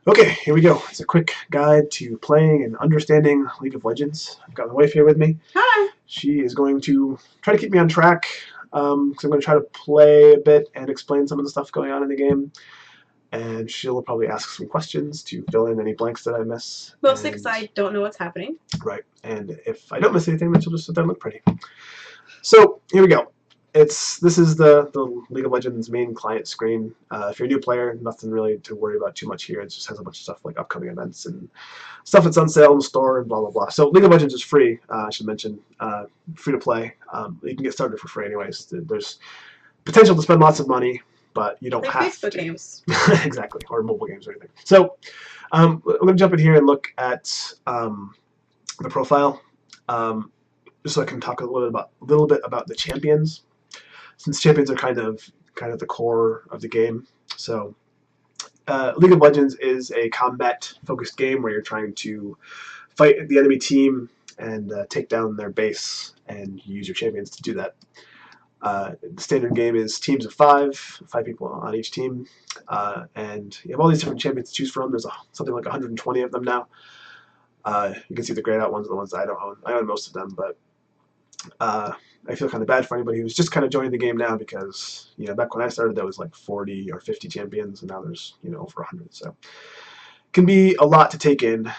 Okay, here we go. It's a quick guide to playing and understanding League of Legends. I've got my wife here with me. Hi. She is going to try to keep me on track because I'm going to try to play a bit and explain some of the stuff going on in the game. And she'll probably ask some questions to fill in any blanks that I miss. Mostly because And I don't know what's happening. right, and if I don't miss anything, then she'll just sit there and look pretty. So here we go. This is the League of Legends main client screen. If you're a new player, nothing really to worry about too much here. It just has a bunch of stuff like upcoming events and stuff that's on sale in the store and blah blah blah. So League of Legends is free. I should mention, free to play. You can get started for free anyways. There's potential to spend lots of money, but you don't Like have Facebook to. games. Exactly, or mobile games or anything. So I'm going to jump in here and look at the profile. Um, just so I can talk a little bit about the champions, since champions are kind of the core of the game. So, League of Legends is a combat-focused game where you're trying to fight the enemy team and take down their base, and you use your champions to do that. The standard game is teams of five people on each team, and you have all these different champions to choose from. There's something like 120 of them now. You can see the grayed out ones are the ones that I don't own. I own most of them, but I feel kind of bad for anybody who's just kind of joining the game now because back when I started there was like 40 or 50 champions and now there's over 100. So it can be a lot to take in.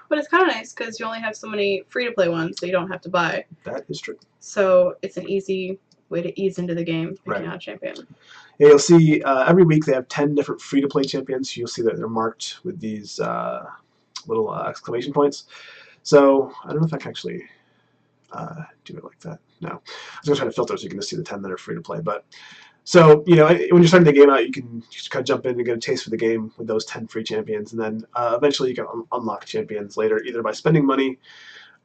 But it's kind of nice because you only have so many free-to-play ones, so you don't have to buy. That is true. So it's an easy way to ease into the game, picking Right. out a champion. Yeah, you'll see every week they have 10 different free-to-play champions. You'll see that they're marked with these little exclamation points. So I don't know if I can actually do it like that. No, I was gonna try to filter so you can just see the 10 that are free to play. But so when you're starting the game out, you can just kind of jump in and get a taste for the game with those 10 free champions, and then eventually you can unlock champions later, either by spending money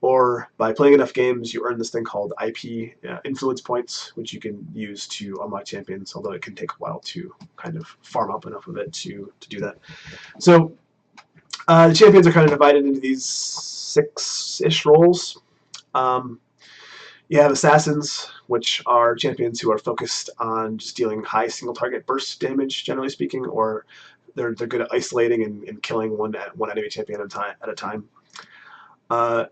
or by playing enough games. You earn this thing called IP influence points, which you can use to unlock champions. Although it can take a while to kind of farm up enough of it to do that. So the champions are kind of divided into these 6-ish roles. You have assassins, which are champions who are focused on just dealing high single target burst damage, generally speaking, or they're good at isolating and killing one enemy champion at a time.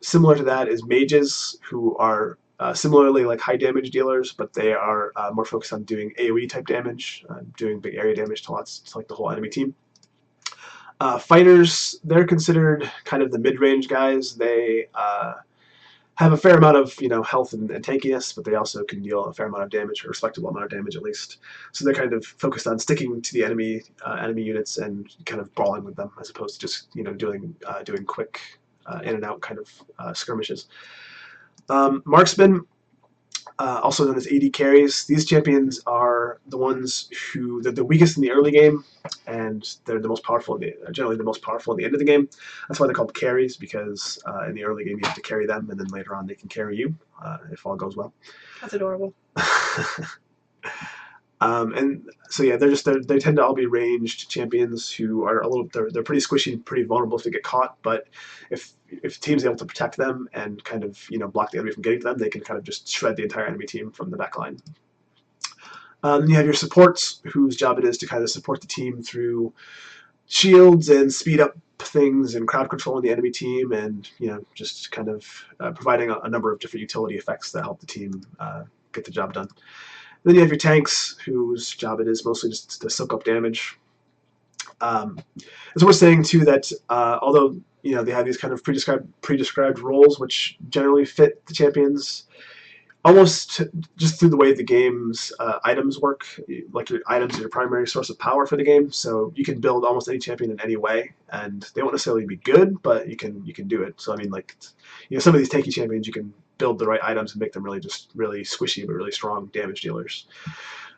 Similar to that is mages, who are similarly like high damage dealers, but they are more focused on doing AoE type damage, doing big area damage to like the whole enemy team. Fighters, they're considered kind of the mid-range guys. They have a fair amount of health and tankiness, but they also can deal a fair amount of damage, or a respectable amount of damage at least. So they're kind of focused on sticking to the enemy units and kind of brawling with them, as opposed to just doing quick in and out kind of skirmishes. Marksmen, also known as AD carries. These champions are the ones who they're the weakest in the early game, and they're the most powerful. Generally, the most powerful at the end of the game. That's why they're called carries, because in the early game you have to carry them, and then later on they can carry you if all goes well. That's adorable. And so yeah, they tend to all be ranged champions who are they're pretty squishy and pretty vulnerable if they get caught. But if the team's able to protect them and kind of block the enemy from getting to them, they can kind of just shred the entire enemy team from the back line. Then you have your supports, whose job it is to kind of support the team through shields and speed up things and crowd controlling the enemy team, and just kind of providing a number of different utility effects that help the team get the job done. Then you have your tanks, whose job it is mostly just to soak up damage. It's worth saying too that although they have these kind of pre-described roles, which generally fit the champions, almost just through the way the game's items work, like your items are your primary source of power for the game. So you can build almost any champion in any way, and they won't necessarily be good, but you can do it. So I mean, like some of these tanky champions, you can build the right items and make them really squishy but really strong damage dealers.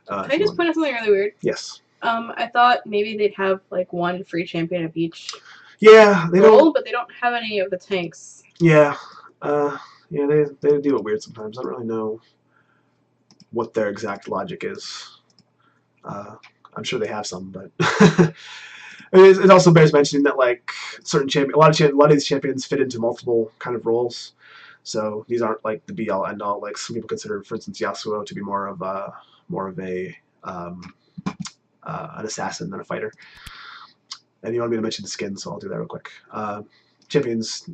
Can I just point out something really weird? Yes. I thought maybe they'd have like one free champion of each. Yeah, they role, don't. But they don't have any of the tanks. Yeah. Yeah, they do it weird sometimes. I don't really know what their exact logic is. I'm sure they have some, but it also bears mentioning that like a lot of these champions fit into multiple kind of roles. So these aren't like the be all end all. Like some people consider, for instance, Yasuo to be more of an assassin than a fighter. And you want me to mention the skins, so I'll do that real quick. Champions,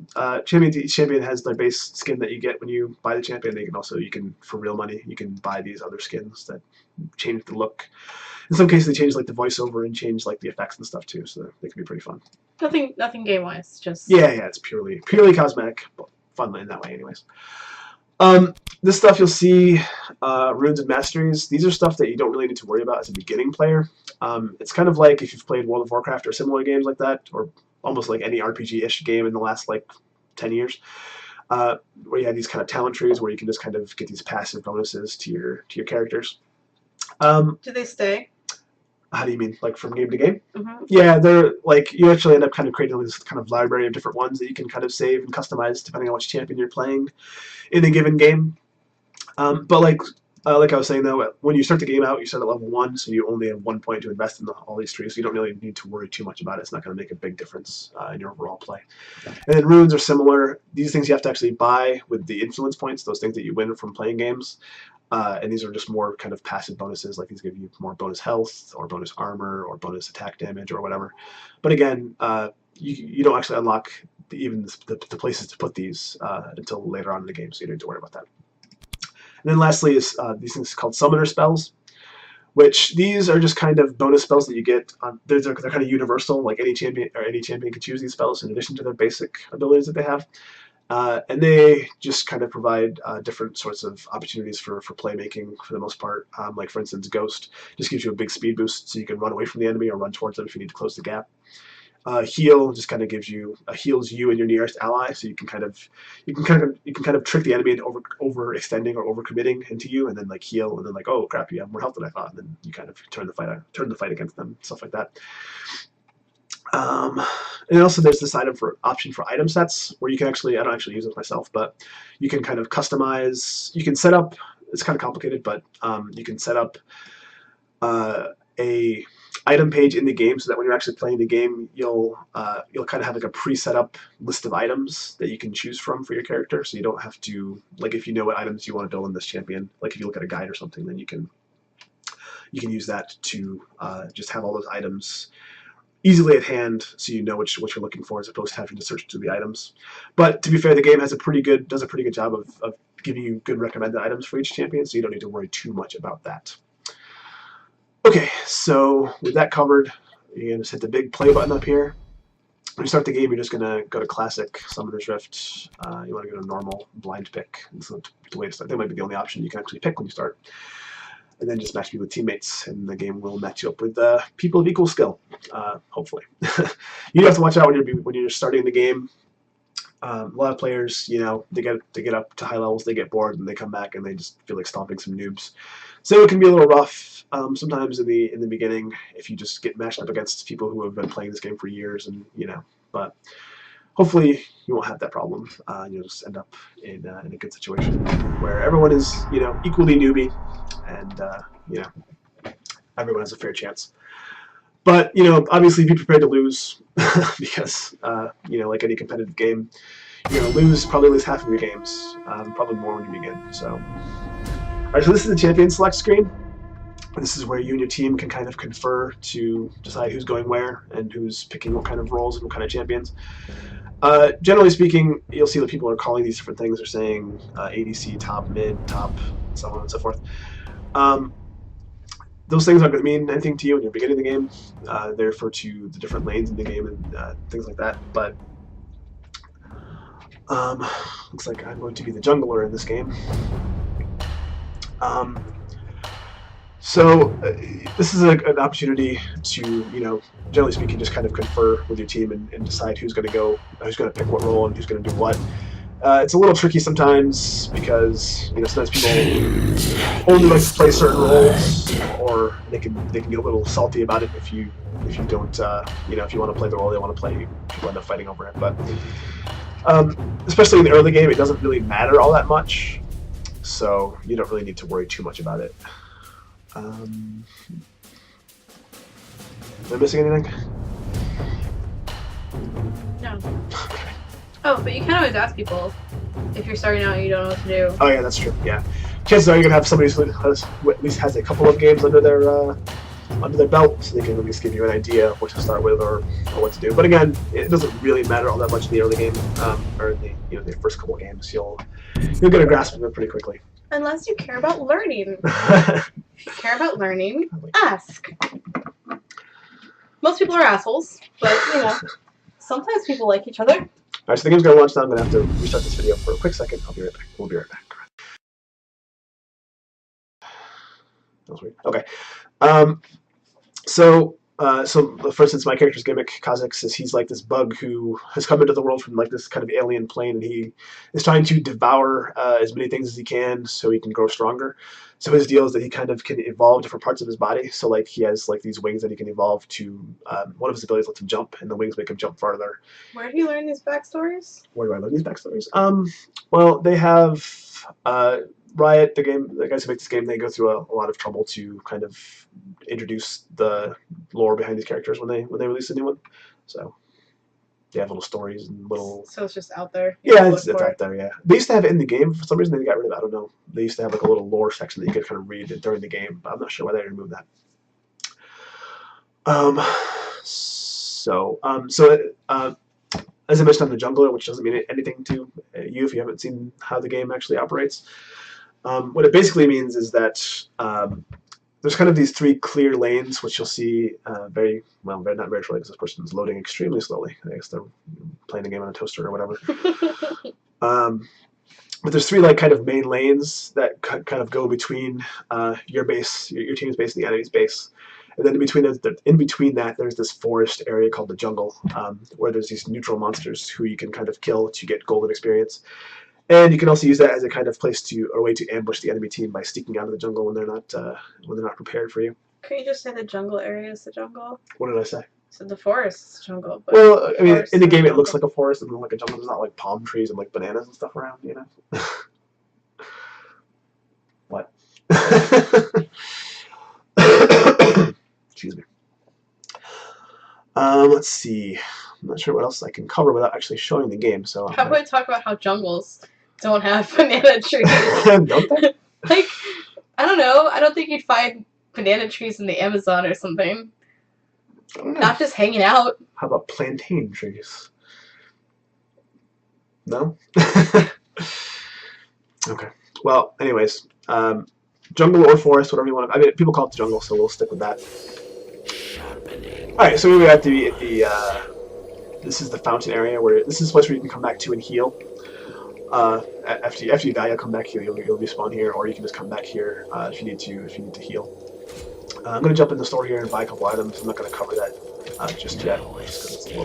each champion has their base skin that you get when you buy the champion. You can for real money, you can buy these other skins that change the look. In some cases, they change like the voiceover and change like the effects and stuff too, so they can be pretty fun. Nothing game wise, just yeah, it's purely cosmetic, but fun in that way, anyways. This stuff you'll see, runes and masteries. These are stuff that you don't really need to worry about as a beginning player. It's kind of like if you've played World of Warcraft or similar games like that, or almost like any RPG-ish game in the last like 10 years, where you have these kind of talent trees where you can just kind of get these passive bonuses to your characters. Do they stay? How do you mean? Like from game to game? Mm-hmm. Yeah, they're like you actually end up kind of creating this kind of library of different ones that you can kind of save and customize depending on which champion you're playing in a given game. But like I was saying though, when you start the game out, you start at level 1, so you only have 1 point to invest in all these trees, so you don't really need to worry too much about it. It's not going to make a big difference in your overall play. And then runes are similar. These things you have to actually buy with the influence points, those things that you win from playing games. And these are just more kind of passive bonuses, like these give you more bonus health or bonus armor or bonus attack damage or whatever. But again, you don't actually unlock even the places to put these until later on in the game, so you don't need to worry about that. And then lastly is these things called summoner spells, which these are just kind of bonus spells that you get. They're kind of universal, like any champion can choose these spells in addition to their basic abilities that they have. And they just kind of provide different sorts of opportunities for playmaking for the most part. Like for instance, Ghost just gives you a big speed boost, so you can run away from the enemy or run towards them if you need to close the gap. Heal just kind of heals you and your nearest ally, so you can kind of trick the enemy into overextending or overcommitting into you, and then like heal, and then like, oh crap, you have more health than I thought, and then you kind of turn the fight against them, stuff like that. And also there's this option for item sets where you can actually, I don't actually use it myself, but you can kind of customize, you can set up, it's kind of complicated, but you can set up a item page in the game so that when you're actually playing the game, you'll kind of have like a pre-set up list of items that you can choose from for your character, so you don't have to, like if you know what items you want to build in this champion, like if you look at a guide or something, then you can use that to just have all those items easily at hand, so you know what you're looking for, as opposed to having to search through the items. But to be fair, the game does a pretty good job of giving you good recommended items for each champion, so you don't need to worry too much about that. Okay, so with that covered, you're gonna just hit the big play button up here. When you start the game, you're just gonna go to Classic, Summoner's Rift. You want to go to Normal, Blind Pick. That's the way to start. That might be the only option you can actually pick when you start. And then just match me with teammates, and the game will match you up with people of equal skill, hopefully. You have to watch out when you're starting the game. A lot of players, they get up to high levels, they get bored, and they come back and they just feel like stomping some noobs. So it can be a little rough sometimes in the beginning if you just get matched up against people who have been playing this game for years, and but hopefully you won't have that problem. You'll just end up in a good situation where everyone is equally newbie, and everyone has a fair chance. But obviously be prepared to lose because like any competitive game, you're gonna probably lose half of your games, probably more when you begin. So, all right, so this is the champion select screen. This is where you and your team can kind of confer to decide who's going where and who's picking what kind of roles and what kind of champions. Generally speaking, you'll see that people are calling these different things. They're saying ADC, top, mid, top, so on and so forth. Those things aren't going to mean anything to you when you're beginning the game. They refer to the different lanes in the game and things like that. But looks like I'm going to be the jungler in this game. So this is an opportunity to, generally speaking, just kind of confer with your team and decide who's going to pick what role and who's going to do what. It's a little tricky sometimes because sometimes people only like to play certain roles, or they can get a little salty about it if you don't if you want to play the role they want to play, people end up fighting over it. But especially in the early game, it doesn't really matter all that much, so you don't really need to worry too much about it. Am I missing anything? No. Oh, but you can always ask people if you're starting out and you don't know what to do. Oh yeah, that's true. Yeah, chances are you're gonna have somebody who at least has a couple of games under their under their belt, so they can at least give you an idea of what to start with or what to do. But again, it doesn't really matter all that much in the early game, or in the first couple of games. You'll get a grasp of it pretty quickly. Unless you care about learning. If you care about learning, ask. Most people are assholes, but sometimes people like each other. Alright, so the game's gonna launch now. I'm gonna have to restart this video for a quick second. I'll be right back. We'll be right back. That was weird. Okay. So for instance, my character's gimmick, Kha'Zix, is he's like this bug who has come into the world from like this kind of alien plane, and he is trying to devour as many things as he can so he can grow stronger. So his deal is that he kind of can evolve different parts of his body. So like he has like these wings that he can evolve to. One of his abilities lets him jump, and the wings make him jump farther. Where do you learn these backstories? Where do I learn these backstories? Well, they have Riot, the guys who make this game, they go through a lot of trouble to kind of introduce the lore behind these characters when they release a new one. So they have little stories and little. So it's just out there. Yeah, it's out there. Yeah, they used to have it in the game. For some reason, they got rid of it. I don't know. They used to have like a little lore section that you could kind of read during the game, but I'm not sure why they removed that. As I mentioned, I'm the jungler, which doesn't mean anything to you if you haven't seen how the game actually operates. What it basically means is that there's kind of these three clear lanes, which you'll see not very shortly because this person's loading extremely slowly. I guess they're playing the game on a toaster or whatever. But there's three like kind of main lanes that kind of go between your base, your team's base, and the enemy's base. And then in between that, there's this forest area called the jungle, where there's these neutral monsters who you can kind of kill to get golden experience. And you can also use that as a kind of place or way to ambush the enemy team by sneaking out of the jungle when they're not prepared for you. Couldn't you just say the jungle area is the jungle? What did I say? So the forest is jungle. But well, I mean, in the game it looks like a forest and then like a jungle. There's not like palm trees and like bananas and stuff around, you know. What? Excuse me. Let's see. I'm not sure what else I can cover without actually showing the game. So how about we talk about how jungles don't have banana trees? Don't they? Like, I don't know. I don't think you'd find banana trees in the Amazon or something. Not just hanging out. How about plantain trees? No? Okay. Well, anyways, jungle or forest, whatever you want. I mean, people call it the jungle, so we'll stick with that. All right, so we're at the this is the fountain area where this is the place where you can come back to and heal. After you die, you'll come back here. You'll respawn here, or you can just come back here if you need to heal. I'm going to jump in the store here and buy a couple items. I'm not going to cover that just yet, just because it's a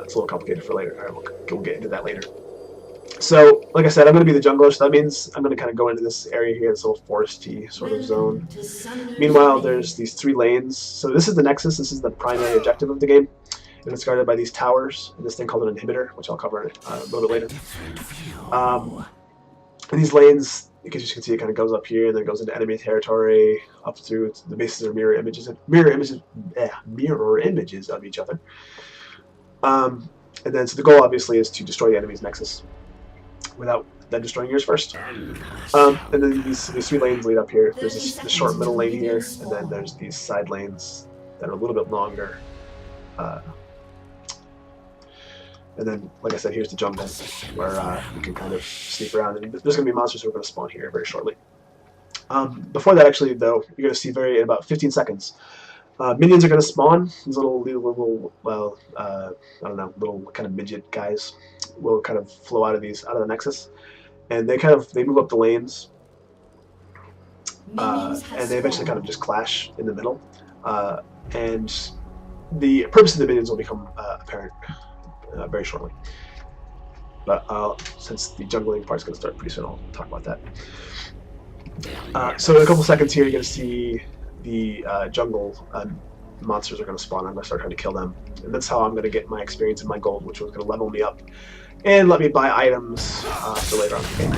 little complicated for later. All right, we'll get into that later. So, like I said, I'm going to be the jungler, so that means I'm going to kind of go into this area here, this little foresty sort of zone. Meanwhile, there's these three lanes. So this is the Nexus. This is the primary objective of the game. And it's guarded by these towers and this thing called an inhibitor, which I'll cover a little bit later. And these lanes, as you can see, it kind of goes up here and then goes into enemy territory, up through the bases are mirror images of each other. And then, so the goal obviously is to destroy the enemy's Nexus without then destroying yours first. And then these three lanes lead up here. There's this short middle lane here, and then there's these side lanes that are a little bit longer. And then, like I said, here's the jungle where you can kind of sneak around. And there's going to be monsters who are going to spawn here very shortly. Before that, actually, though, you're going to see in about 15 seconds, minions are going to spawn. These little I don't know, little kind of midget guys will kind of flow out of the Nexus, and they move up the lanes, and they eventually kind of just clash in the middle. And the purpose of the minions will become apparent very shortly. But since the jungling part's going to start pretty soon, I'll talk about that. So in a couple seconds here, you're going to see the jungle monsters are going to spawn. I'm going to start trying to kill them. And that's how I'm going to get my experience and my gold, which was going to level me up and let me buy items for later on in the game.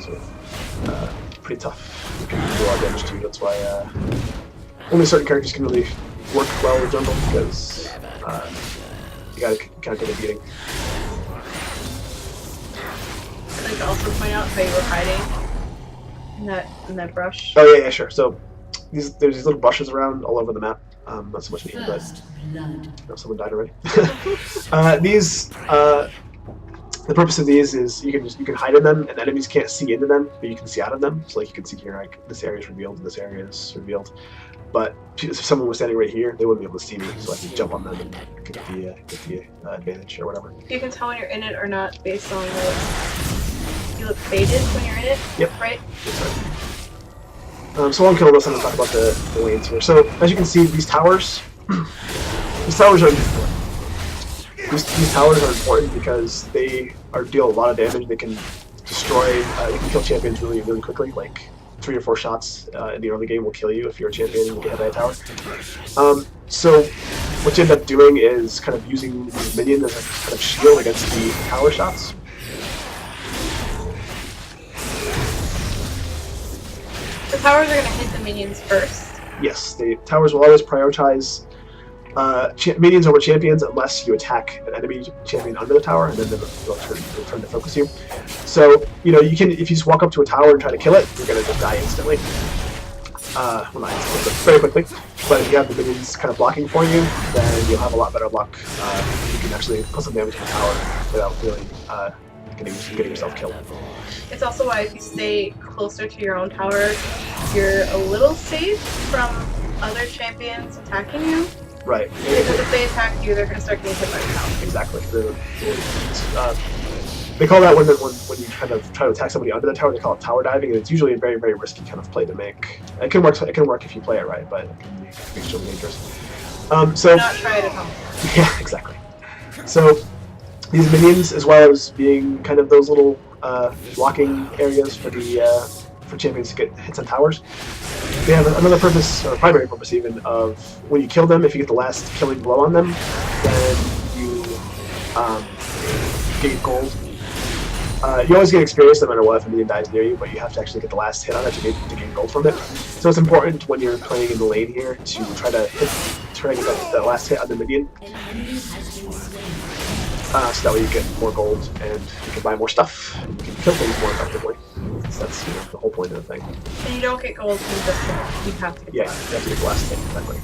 So, pretty tough. You can do a lot of damage too. That's why only certain characters can really work well with jungle, because you gotta kind of take a beating. So could also point out how you were hiding in that brush. Oh yeah, sure. So there's these little brushes around all over the map. Not so much needed, but no, someone died already. The purpose of these is you can hide in them, and enemies can't see into them, but you can see out of them. So like you can see here, like this area is revealed, and this area is revealed. But if someone was standing right here, they wouldn't be able to see me, so I can jump on them and get the advantage or whatever. You can tell when you're in it or not based on you look faded when you're in it. Yep. Right. So while I'm killing this, I'm going to talk about the lanes here. So as you can see, these towers, these towers are important because they deal a lot of damage. They can destroy, they can kill champions really, really quickly. Like 3 or 4 shots in the early game will kill you if you're a champion and you get hit by a tower. So what you end up doing is kind of using these minions as a kind of shield against the tower shots. The towers are going to hit the minions first. Yes, the towers will always prioritize minions over champions unless you attack an enemy champion under the tower, and then they'll turn to focus you. So, you know, you can, if you just walk up to a tower and try to kill it, you're going to just die instantly. Well, not instantly, but very quickly. But if you have the minions kind of blocking for you, then you'll have a lot better luck. You can actually put some damage on the tower without really getting yourself killed. It's also why if you stay closer to your own tower, you're a little safe from other champions attacking you. Right. Because if they attack you, they're going to start getting hit by the tower. Exactly. They call that when you kind of try to attack somebody under the tower, they call it tower diving, and it's usually a very, very risky kind of play to make. It can work if you play it right, but it can be extremely dangerous. So do not try it at home. Yeah, exactly. So these minions, as well as being kind of those little blocking areas for champions to get hits on towers, they have another purpose, or primary purpose even, of when you kill them, if you get the last killing blow on them, then you get gold. You always get experience no matter what if a minion dies near you, but you have to actually get the last hit on it to gain gold from it. So it's important when you're playing in the lane here to try to get that last hit on the minion. So that way you get more gold and you can buy more stuff and you can kill things more effectively. So that's the whole point of the thing. And you don't get gold from just hit. You have to get you have to get the last hit exactly.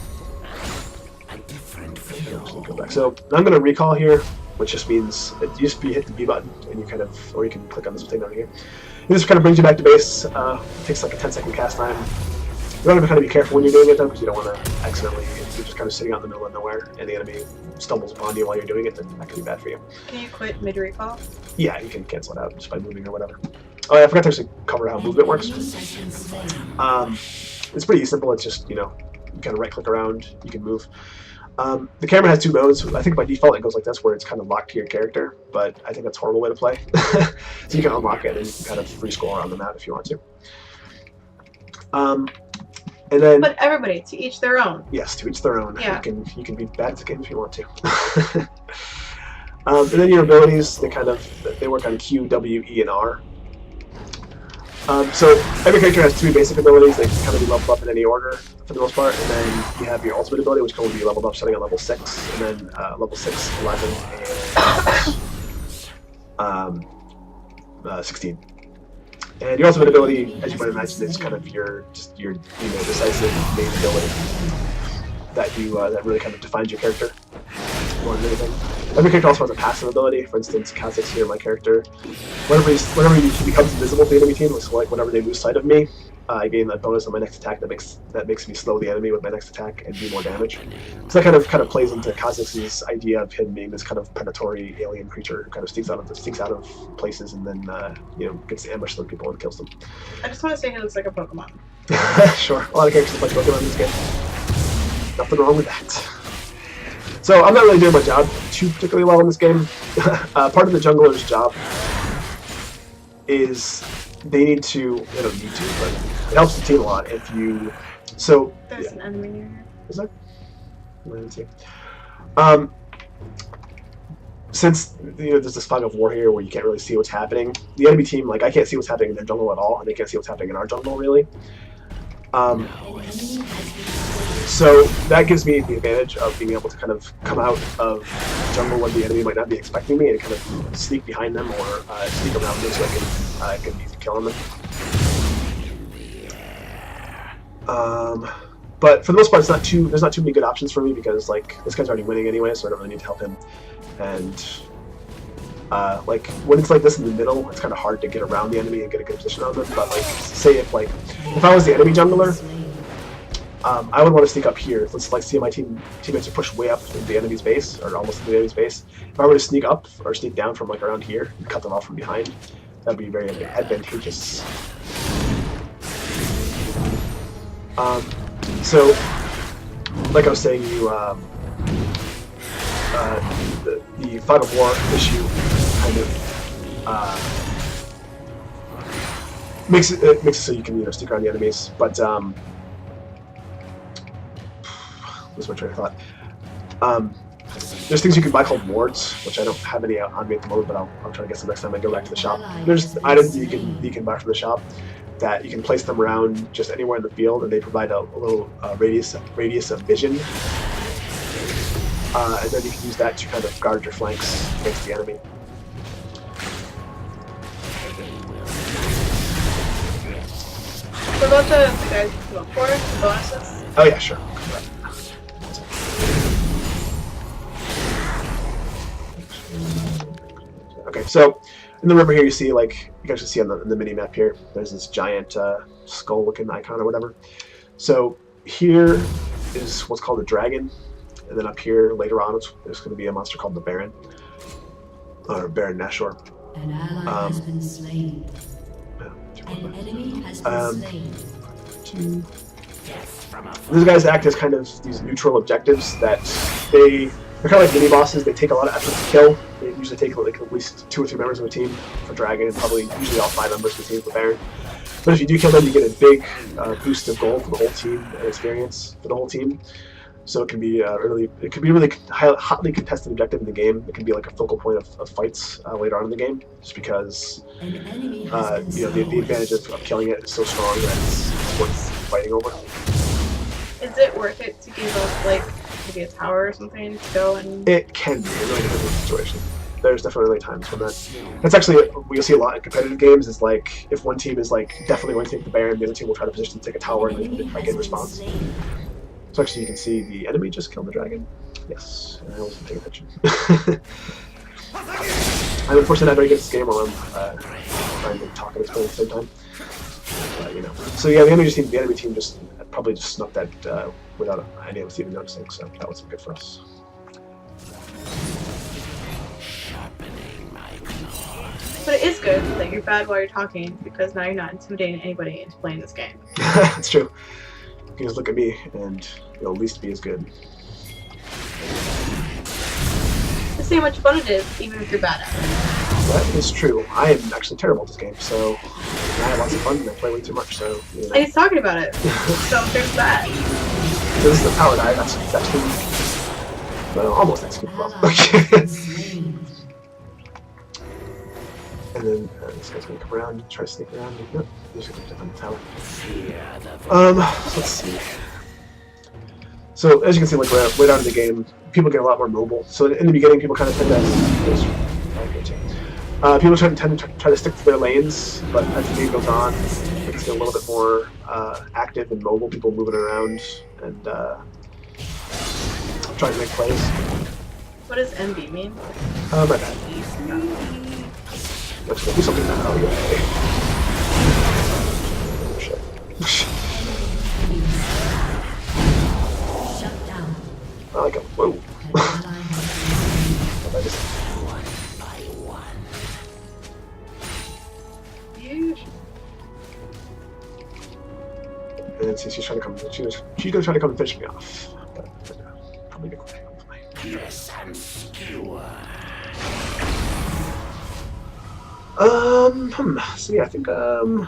Go back. So I'm going to recall here, which just means that you just hit the B button and you kind of, or you can click on this thing down here. And this kind of brings you back to base. It takes like a 10-second cast time. You want to kind of be careful when you're doing it though, because you don't want to accidentally, if you're just kind of sitting out in the middle of nowhere and the enemy stumbles upon you while you're doing it, then that could be bad for you. Can you quit mid-recall? Yeah, you can cancel it out just by moving or whatever. Oh yeah, I forgot to actually cover how movement works. It's pretty simple. It's just, you kind of right-click around, you can move. The camera has 2 modes. I think by default it goes like this, where it's kind of locked to your character, but I think that's a horrible way to play. So you can unlock it and you can kind of free-scroll around the map if you want to. And then, but everybody, to each their own. Yes, to each their own. Yeah. You can be bad at the game if you want to. And then your abilities, they work on Q, W, E, and R. So every character has 3 basic abilities. They can kind of be leveled up in any order for the most part. And then you have your ultimate ability, which can only be leveled up starting at level 6, and then level 6, 11, and 16. And your ultimate ability, as you might imagine, is kind of your decisive main ability that really kind of defines your character more than anything. Every character also has a passive ability. For instance, Kha'Zix here, my character, whenever he becomes invisible to the enemy team, so like whenever they lose sight of me, I gain that bonus on my next attack that makes me slow the enemy with my next attack and do more damage. So that kind of plays into Kha'Zix's idea of him being this kind of predatory alien creature who kind of sneaks out of places and then gets to ambush some people and kills them. I just want to say he looks like a Pokemon. Sure, a lot of characters look like Pokemon in this game. Nothing wrong with that. So I'm not really doing my job too particularly well in this game. Part of the jungler's job is they don't need to, but it helps the team a lot if you. So there's an enemy near here. Is there? I didn't see. Since there's this fog of war here where you can't really see what's happening, the enemy team, I can't see what's happening in their jungle at all, and they can't see what's happening in our jungle really. So that gives me the advantage of being able to kind of come out of jungle when the enemy might not be expecting me and kind of sneak behind them or sneak around them so I can easily kill them. But for the most part, there's not too many good options for me because like this guy's already winning anyway, so I don't really need to help him. And like when it's like this in the middle, it's kind of hard to get around the enemy and get a good position on them. But like, say if I was the enemy jungler, I would want to sneak up here. Let's like see my teammates are pushed way up into the enemy's base or almost into the enemy's base. If I were to sneak up or sneak down from like around here and cut them off from behind, that'd be very advantageous. So, like I was saying, the Fog of War issue kind of makes it so you can stick around the enemies, but lose my train of thought. There's things you can buy called wards, which I don't have any on me at the moment, but I'll try to get some next time I go back to the shop. There's items that you can buy from the shop that you can place them around just anywhere in the field, and they provide a little radius of vision, and then you can use that to kind of guard your flanks against the enemy. What about the guys who look for the bonuses? Oh yeah, sure. Okay, so in the river here, you see like you can actually see on the mini map here. There's this giant skull-looking icon or whatever. So here is what's called a dragon, and then up here later on, there's going to be a monster called the Baron, or Baron Nashor. An ally has been slain. An enemy has been slain. These guys act as kind of these neutral objectives that they're kind of like mini bosses. They take a lot of effort to kill. They usually take like at least 2 or 3 members of a team for Dragon, and probably usually all 5 members of the team for Baron. But if you do kill them, you get a big boost of gold for the whole team and experience for the whole team. So it can be a really hotly contested objective in the game. It can be like a focal point of fights later on in the game, just because the advantage of killing it is so strong that it's worth fighting over. Is it worth it to give up like maybe a tower or something to go and? It can be. It really depends on the situation. There's definitely times when that's actually what you'll see a lot in competitive games. Is like if one team is like definitely going to take the Baron, the other team will try to position to take a tower and they try to get a response. So actually you can see the enemy just killed the dragon. Yes, and I wasn't paying attention. I'm unfortunately not very good at this game while I'm trying to talk and explain at the same time. So yeah, the enemy team just probably just snuck that without any of us even noticing, so that was good for us. But it is good that you're bad while you're talking, because now you're not intimidating anybody into playing this game. That's true. You can just look at me and you'll at least be as good. To see how much fun it is, even if you're bad at it. That is true. I am actually terrible at this game, so I have lots of fun and I play way too much, so... And he's talking about it, so there's that. So this is the power die, that's well, almost executed well. And then this guy's gonna come around and try to sneak around. Yep, he's gonna jump on the tower. Let's see. So as you can see, like way down in the game, people get a lot more mobile. So in the beginning, people kind of tend to try to stick to their lanes, but as the game goes on, it gets a little bit more active and mobile. People moving around and trying to make plays. What does MB mean? My bad. Let's go do something now. Oh, yeah. Shut down. I like him. Whoa. And since she's trying to come, she's gonna try to come and finish me off. But probably get quick. Yes, and skewer. So yeah, I think I want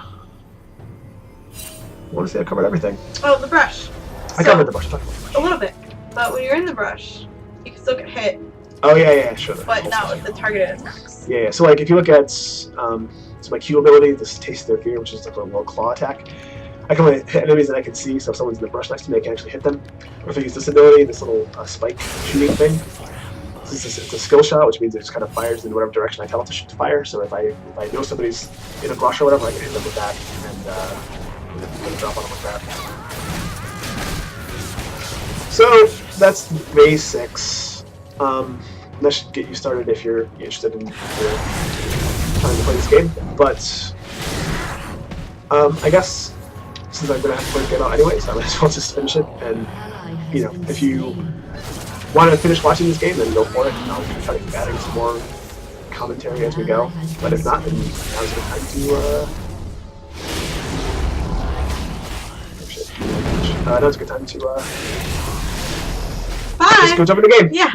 to say I covered everything. Oh, the brush. I covered the brush. A little bit, but when you're in the brush, you can still get hit. Oh yeah, sure. But not with the targeted attacks. Yeah. So like if you look at so my Q ability, this Taste Their Fear, which is like a little claw attack. I can only hit enemies that I can see, so if someone's in the brush next to me, I can actually hit them. Or if I use this ability, this little spike shooting thing, it's a skill shot, which means it just kind of fires in whatever direction I tell it to fire. So if I know somebody's in a brush or whatever, I can hit them with that and drop on them with that. So that's May 6. That should get you started if you're interested in trying to play this game. But I guess since I'm gonna have to play the game out anyway, so I might as well just finish it. And you know, if you want to finish watching this game, then go for it. I'll try to keep adding some more commentary as we go. But if not, then now's a good time to. Now's a good time to. Bye. Just go jump in the game. Yeah.